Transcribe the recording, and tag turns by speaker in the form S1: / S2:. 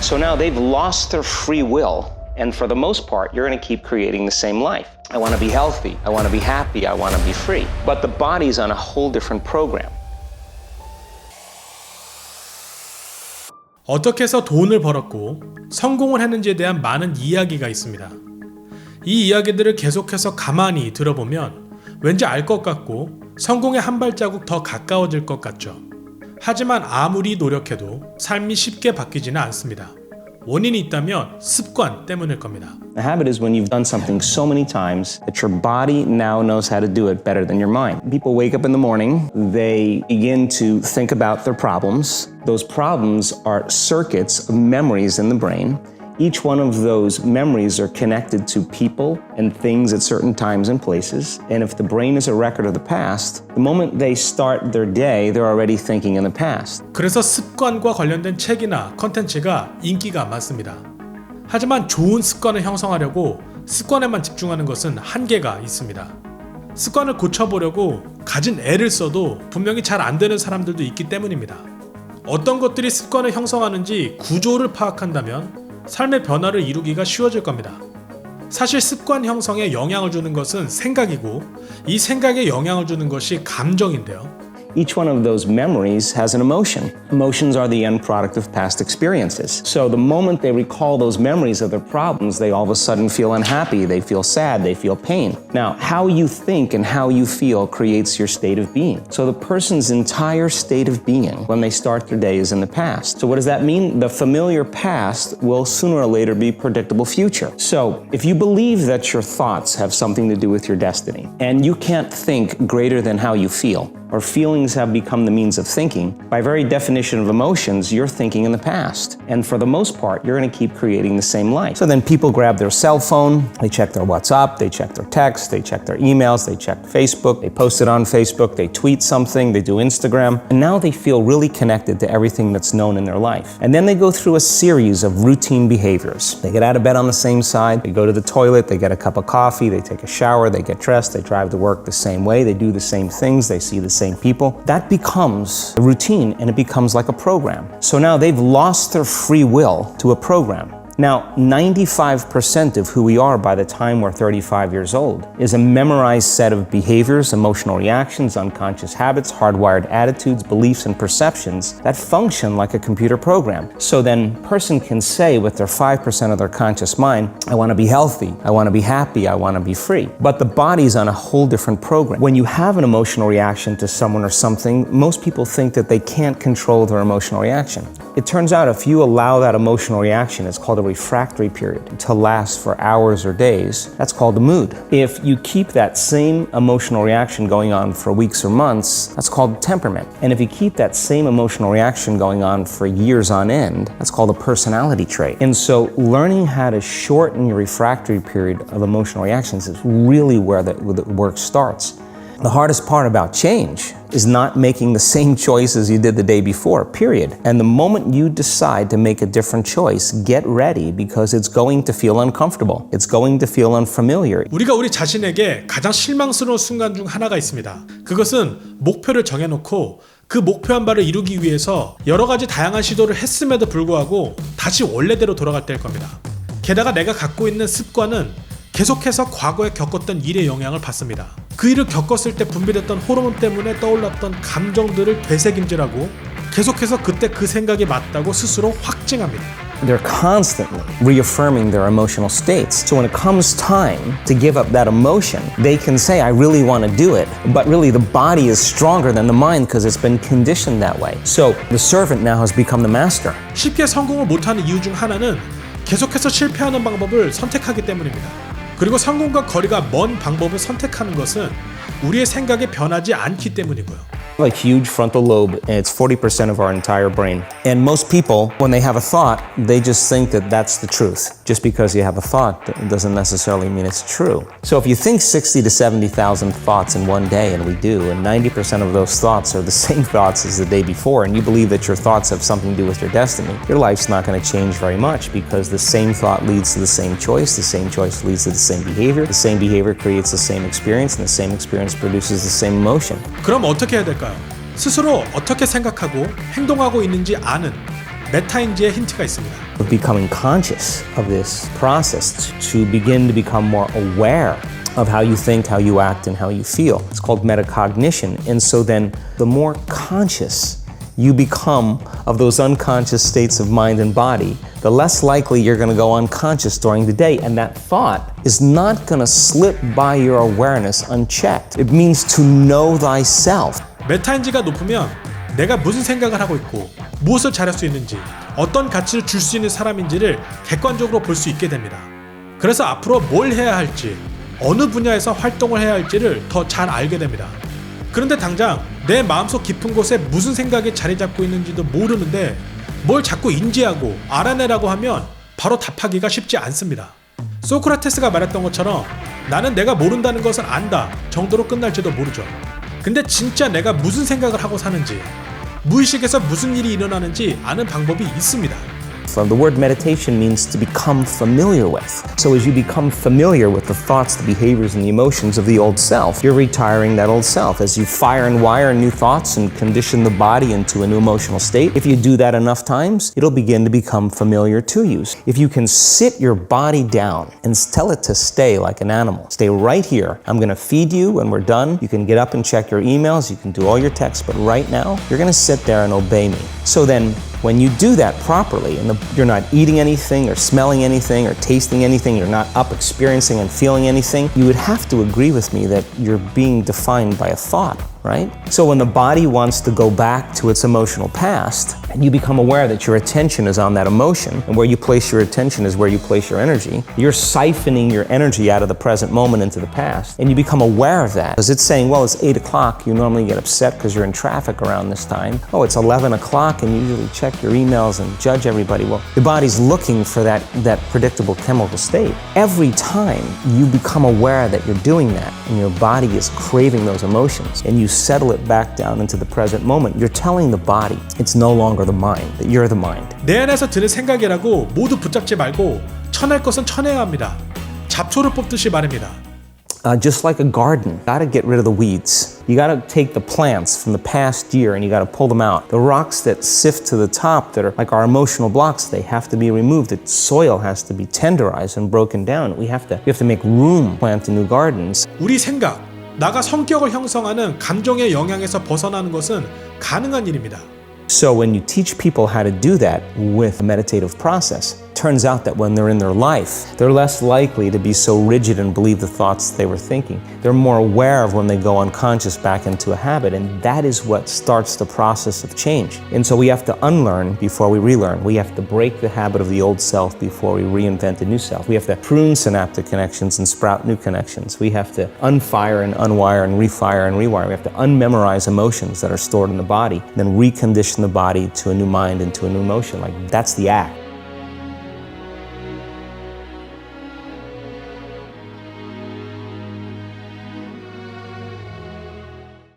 S1: So now they've lost their free will, and for the most part, you're going to keep creating the same life. I want to be healthy, I want to be happy, I want to be free. But the body's on a whole different program.
S2: 어떻게 해서 돈을 벌었고 성공을 했는지에 대한 많은 이야기가 있습니다. 이 이야기들을 계속해서 가만히 들어보면 왠지 알 것 같고 성공에 한 발자국 더 가까워질 것 같죠. 하지만 아무리 노력해도 삶이 쉽게 바뀌지는 않습니다. 원인이 있다면 습관 때문일 겁니다.
S1: A habit is when you've done something so many times that your body now knows how to do it better than your mind. People wake up in the morning, they begin to think about their problems. Those problems are circuits of memories in the brain. Each one of those memories are connected to people and things at certain times and places. And if the brain is a record of the past, the moment they start their day, they're already thinking in the past.
S2: 그래서 습관과 관련된 책이나 컨텐츠가 인기가 많습니다. 하지만 좋은 습관을 형성하려고 습관에만 집중하는 것은 한계가 있습니다. 습관을 고쳐보려고 가진 애를 써도 분명히 잘 안 되는 사람들도 있기 때문입니다. 어떤 것들이 습관을 형성하는지 구조를 파악한다면 삶의 변화를 이루기가 쉬워질 겁니다. 사실 습관 형성에 영향을 주는 것은 생각이고 이 생각에 영향을 주는 것이 감정인데요.
S1: Each one of those memories has an emotion. Emotions are the end product of past experiences. So the moment they recall those memories of their problems, they all of a sudden feel unhappy, they feel sad, they feel pain. Now, how you think and how you feel creates your state of being. So the person's entire state of being when they start their day is in the past. So what does that mean? The familiar past will sooner or later be predictable future. So if you believe that your thoughts have something to do with your destiny, and you can't think greater than how you feel, or feelings have become the means of thinking, by very definition of emotions, you're thinking in the past. And for the most part, you're going to keep creating the same life. So then people grab their cell phone, they check their WhatsApp, they check their text, they check their emails, they check Facebook, they post it on Facebook, they tweet something, they do Instagram, and now they feel really connected to everything that's known in their life. And then they go through a series of routine behaviors. They get out of bed on the same side, they go to the toilet, they get a cup of coffee, they take a shower, they get dressed, they drive to work the same way, they do the same things, they see the same people. That becomes a routine and it becomes like a program. So now they've lost their free will to a program. Now, 95% of who we are by the time we're 35 years old is a memorized set of behaviors, emotional reactions, unconscious habits, hardwired attitudes, beliefs, and perceptions that function like a computer program. So then a person can say with their 5% of their conscious mind, I want to be healthy, I want to be happy, I want to be free. But the body's on a whole different program. When you have an emotional reaction to someone or something, most people think that they can't control their emotional reaction. It turns out if you allow that emotional reaction, it's called a refractory period, to last for hours or days, that's called a mood. If you keep that same emotional reaction going on for weeks or months, that's called temperament. And if you keep that same emotional reaction going on for years on end, that's called a personality trait. And so learning how to shorten your refractory period of emotional reactions is really where the work starts. The hardest part about change is not making the same choices you did the day before, period. And the moment you decide to make a different choice, get ready because it's going to feel uncomfortable. It's going to feel unfamiliar.
S2: 우리가 우리 자신에게 가장 실망스러운 순간 중 하나가 있습니다. 그것은 목표를 정해놓고 그 목표한 바를 이루기 위해서 여러 가지 다양한 시도를 했음에도 불구하고 다시 원래대로 돌아갈 때일 겁니다. 게다가 내가 갖고 있는 습관은 계속해서 과거에 겪었던 일의 영향을 받습니다. 그 일을 겪었을 때 분비됐던 호르몬 때문에 떠올랐던 감정들을 되새김질하고 계속해서 그때 그 생각이 맞다고 스스로 확증합니다.
S1: They're constantly reaffirming their emotional states. So when it comes time to give up that emotion, they can say, I really want to do it. But really the body is stronger than the mind because it's been conditioned that way. So the servant now has become the master.
S2: 쉽게 성공을 못하는 이유 중 하나는 계속해서 실패하는 방법을 선택하기 때문입니다. 그리고 성공과 거리가 먼 방법을 선택하는 것은 우리의 생각이 변하지 않기 때문이고요.
S1: A huge frontal lobe, and it's 40% of our entire brain. And most people, when they have a thought, they just think that that's the truth. Just because you have a thought doesn't necessarily mean it's true. So if you think 60 to 70,000 thoughts in one day, and we do, and 90% of those thoughts are the same thoughts as the day before, and you believe that your thoughts have something to do with your destiny, your life's not going to change very much because the same thought leads to the same choice leads to the same behavior creates the same experience, and the same experience produces the same emotion.
S2: 그럼 어떻게 해야 될까요? 스스로 어떻게 생각하고 행동하고 있는지 아는 메타인지의 힌트가 있습니다.
S1: Of becoming conscious of this process to begin to become more aware of how you think, how you act, and how you feel. It's called metacognition. And so then the more conscious you become of those unconscious states of mind and body, the less likely you're going to go unconscious during the day. And that thought is not going to slip by your awareness unchecked. It means to know thyself.
S2: 메타인지가 높으면 내가 무슨 생각을 하고 있고 무엇을 잘할 수 있는지 어떤 가치를 줄 수 있는 사람인지를 객관적으로 볼 수 있게 됩니다. 그래서 앞으로 뭘 해야 할지 어느 분야에서 활동을 해야 할지를 더 잘 알게 됩니다. 그런데 당장 내 마음속 깊은 곳에 무슨 생각이 자리 잡고 있는지도 모르는데 뭘 자꾸 인지하고 알아내라고 하면 바로 답하기가 쉽지 않습니다. 소크라테스가 말했던 것처럼 나는 내가 모른다는 것을 안다 정도로 끝날지도 모르죠. 근데 진짜 내가 무슨 생각을 하고 사는지, 무의식에서 무슨 일이 일어나는지 아는 방법이 있습니다.
S1: So the word meditation means to become familiar with. So as you become familiar with the thoughts, the behaviors, and the emotions of the old self, you're retiring that old self. As you fire and wire new thoughts and condition the body into a new emotional state, if you do that enough times, it'll begin to become familiar to you. If you can sit your body down and tell it to stay like an animal, stay right here. I'm going to feed you when we're done. You can get up and check your emails. You can do all your texts. But right now, you're going to sit there and obey me. So then, when you do that properly, and you're not eating anything or smelling anything or tasting anything, you're not up experiencing and feeling anything, you would have to agree with me that you're being defined by a thought, right? So when the body wants to go back to its emotional past, and you become aware that your attention is on that emotion, and where you place your attention is where you place your energy, you're siphoning your energy out of the present moment into the past, and you become aware of that. Because it's saying, well, it's 8 o'clock, you normally get upset because you're in traffic around this time. Oh, it's 11 o'clock, and you usually check your emails and judge everybody. Well, the body's looking for that predictable chemical state. Every time you become aware that you're doing that, and your body is craving those emotions, and you settle it back down into the present moment, you're telling the body it's no longer the mind, that you're the mind.
S2: 내 안에서 드는 생각이라고 모두 붙잡지 말고 쳐낼 것은 쳐내야 합니다. 잡초를 뽑듯이 말입니다.
S1: Just like a garden, you gotta get rid of the weeds. You gotta take the plants from the past year and you gotta pull them out. The rocks that sift to the top that are like our emotional blocks, they have to be removed. The soil has to be tenderized and broken down. We have to make room, plant new gardens.
S2: 우리 생각, 나가 성격을 형성하는 감정의 영향에서 벗어나는 것은 가능한 일입니다.
S1: So when you teach people how to do that with a meditative process, turns out that when they're in their life, they're less likely to be so rigid and believe the thoughts they were thinking. They're more aware of when they go unconscious back into a habit, and that is what starts the process of change. And so we have to unlearn before we relearn. We have to break the habit of the old self before we reinvent a new self. We have to prune synaptic connections and sprout new connections. We have to unfire and unwire and refire and rewire. We have to unmemorize emotions that are stored in the body, then recondition the body to a new mind and to a new emotion. Like, that's the act.